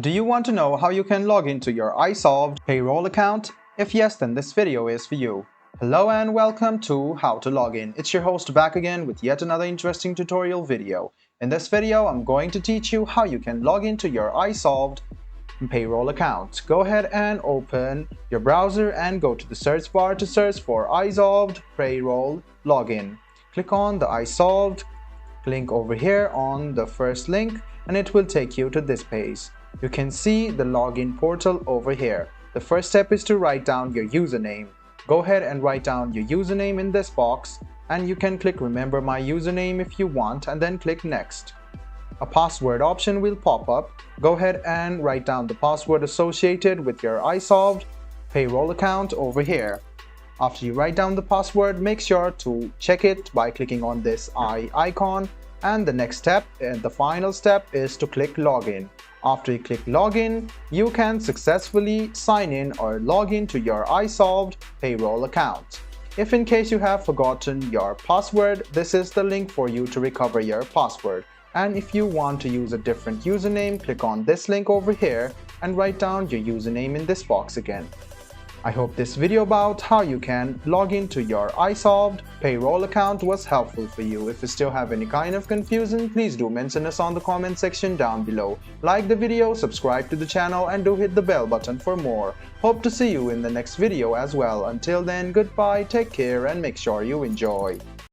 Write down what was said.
Do you want to know how you can log into your Isolved Payroll account? If yes, then this video is for you. Hello and welcome to How to Log In. It's your host back again with yet another interesting tutorial video. In this video, I'm going to teach you how you can log into your Isolved Payroll account. Go ahead and open your browser and go to the search bar to search for Isolved Payroll Login. Click on the Isolved link over here on the first link and it will take you to this page. You can see the login portal over here. The first step is to write down your username. Go ahead and write down your username in this box and you can click remember my username if you want and then click next. A password option will pop up. Go ahead and write down the password associated with your Isolved Payroll account over here. After you write down the password, make sure to check it by clicking on this eye icon, and the next step and the final step is to click login. After you click login, you can successfully sign in or log in to your Isolved Payroll account. If in case you have forgotten your password, this is the link for you to recover your password. And if you want to use a different username, click on this link over here and write down your username in this box again. I hope this video about how you can log into your Isolved Payroll account was helpful for you. If you still have any kind of confusion, please do mention us on the comment section down below. Like the video, subscribe to the channel and do hit the bell button for more. Hope to see you in the next video as well. Until then, goodbye, take care and make sure you enjoy.